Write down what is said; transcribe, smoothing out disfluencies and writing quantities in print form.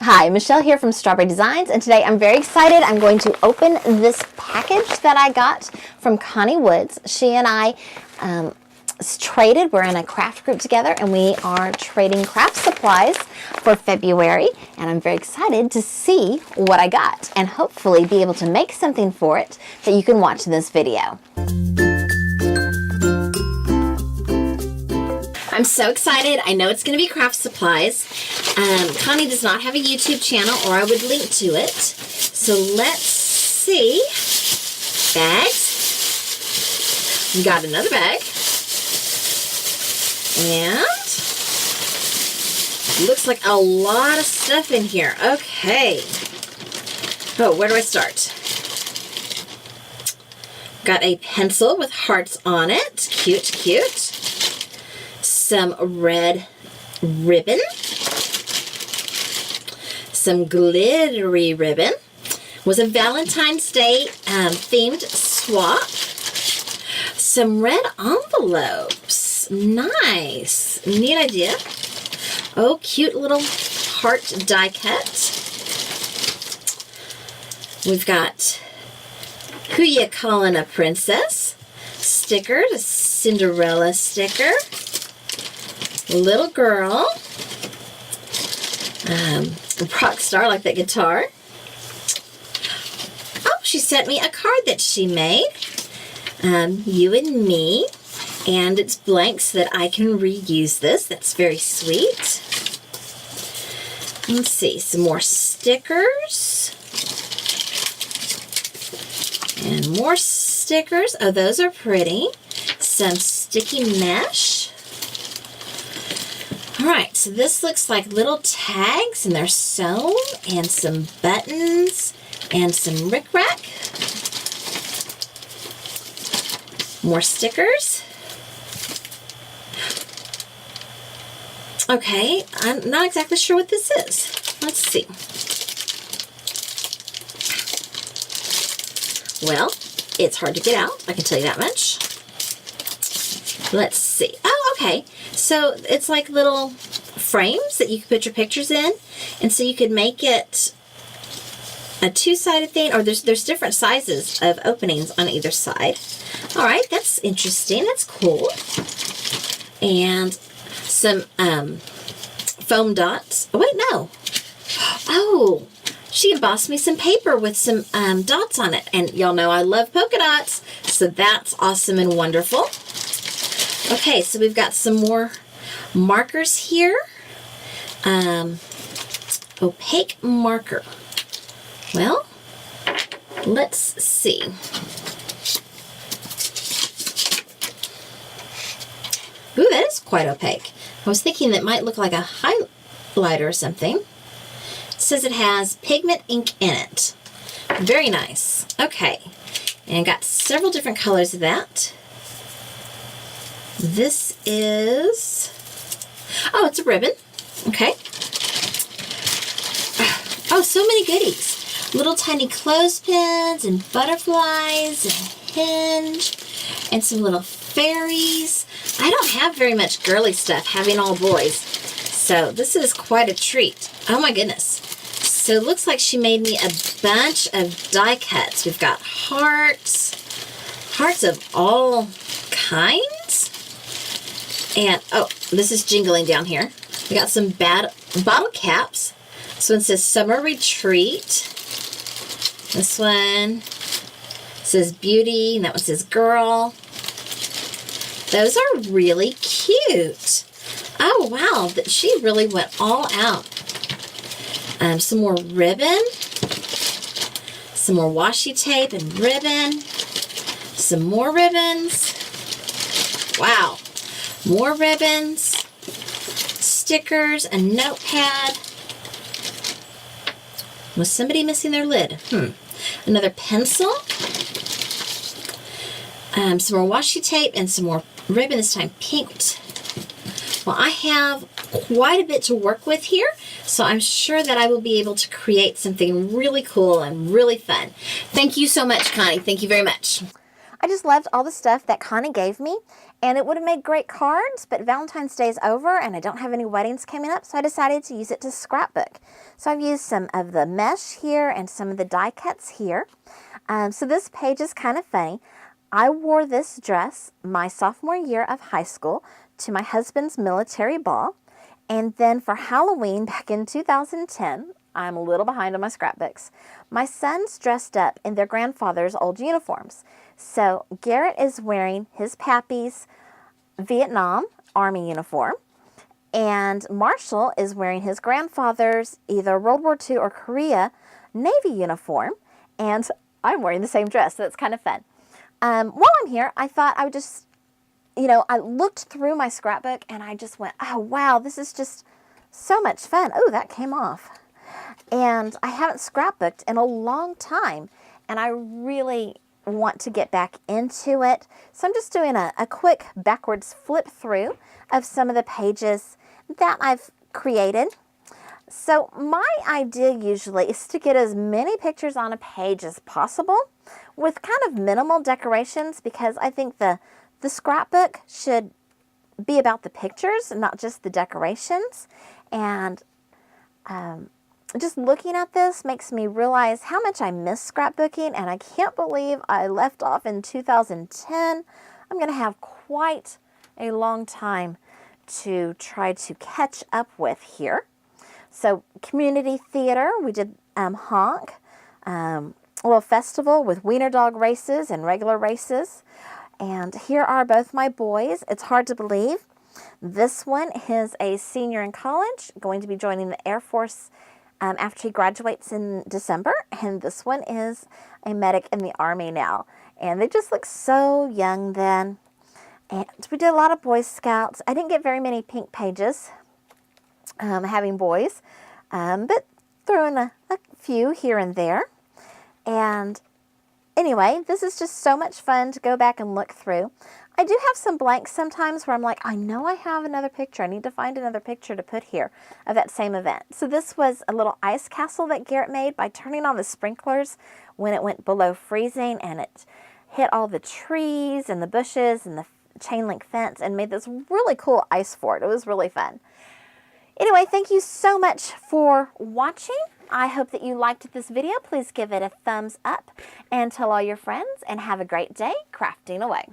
Hi, Michelle here from Strawberrie Designs, and today I'm very excited. I'm going to open this package that I got from Connie Woods. She and I traded. We're in a craft group together, and we are trading craft supplies for February, and I'm very excited to see what I got and hopefully be able to make something for it that you can watch in this video. I'm so excited. I know it's going to be craft supplies. Connie does not have a YouTube channel, or I would link to it. So let's see. Bags. We got another bag. And looks like a lot of stuff in here. Okay. Oh, where do I start? Got a pencil with hearts on it. Cute, cute. Some red ribbon, some glittery ribbon, was a Valentine's Day themed swap, some red envelopes, nice, neat idea. Oh, cute little heart die cut. We've got Who Ya Callin' a Princess sticker, a Cinderella sticker. Little girl, rock star, like that guitar. Oh, she sent me a card that she made, you and me, and it's blank so that I can reuse this. That's very sweet. Let's see, some more stickers. And more stickers. Oh, those are pretty. Some sticky mesh. Alright, so this looks like little tags, and they're sewn, and some buttons, and some rickrack. More stickers. Okay, I'm not exactly sure what this is. Let's see. Well, it's hard to get out, I can tell you that much. Let's see. Oh, okay. So it's like little frames that you can put your pictures in, and so you could make it a two-sided thing, or there's different sizes of openings on either side. All right, that's interesting. That's cool. And some foam dots. Oh wait, no. Oh, she embossed me some paper with some dots on it, and y'all know I love polka dots, so that's awesome and wonderful. Okay, so we've got some more markers here. Opaque marker. Well, let's see. Ooh, that is quite opaque. I was thinking that might look like a highlighter or something. It says it has pigment ink in it. Very nice. Okay, and got several different colors of that. This is, oh, it's a ribbon. Okay. Oh, so many goodies. Little tiny clothespins and butterflies and hinge and some little fairies. I don't have very much girly stuff, having all boys. So this is quite a treat. Oh my goodness. So it looks like she made me a bunch of die cuts. We've got hearts of all kinds. And, oh, this is jingling down here. We got some bottle caps. This one says Summer Retreat. This one says Beauty, and that one says Girl. Those are really cute. Oh, wow, she really went all out. Some more ribbon. Some more washi tape and ribbon. Some more ribbons. Wow. More ribbons, stickers, a notepad. Was somebody missing their lid? Another pencil. Some more washi tape and some more ribbon, this time pink. Well, I have quite a bit to work with here, so I'm sure that I will be able to create something really cool and really fun. Thank you so much, Connie. Thank you very much. I just loved all the stuff that Connie gave me, and it would have made great cards, but Valentine's Day is over and I don't have any weddings coming up, so I decided to use it to scrapbook. So I've used some of the mesh here and some of the die cuts here. So this page is kind of funny. I wore this dress my sophomore year of high school to my husband's military ball, and then for Halloween back in 2010, I'm a little behind on my scrapbooks, my sons dressed up in their grandfather's old uniforms. So Garrett is wearing his pappy's Vietnam Army uniform, and Marshall is wearing his grandfather's either World War II or Korea Navy uniform, and I'm wearing the same dress, so it's kind of fun. While I'm here, I thought I would just, I looked through my scrapbook and I just went, oh wow, this is just so much fun. Oh, that came off. And I haven't scrapbooked in a long time, and I really want to get back into it. So I'm just doing a quick backwards flip through of some of the pages that I've created. So my idea usually is to get as many pictures on a page as possible with kind of minimal decorations, because I think the scrapbook should be about the pictures, not just the decorations. And just looking at this makes me realize how much I miss scrapbooking, and I can't believe I left off in 2010. I'm going to have quite a long time to try to catch up with here. So community theater, we did honk, a little festival with wiener dog races and regular races. And here are both my boys. It's hard to believe. This one is a senior in college, going to be joining the Air Force after he graduates in December. And this one is a medic in the Army now. And they just look so young then. And we did a lot of Boy Scouts. I didn't get very many pink pages having boys, but threw in a few here and there. And anyway, this is just so much fun to go back and look through. I do have some blanks sometimes where I'm like, I know I have another picture. I need to find another picture to put here of that same event. So this was a little ice castle that Garrett made by turning on the sprinklers when it went below freezing, and it hit all the trees and the bushes and the chain link fence and made this really cool ice fort. It was really fun. Anyway, thank you so much for watching. I hope that you liked this video. Please give it a thumbs up and tell all your friends, and have a great day crafting away.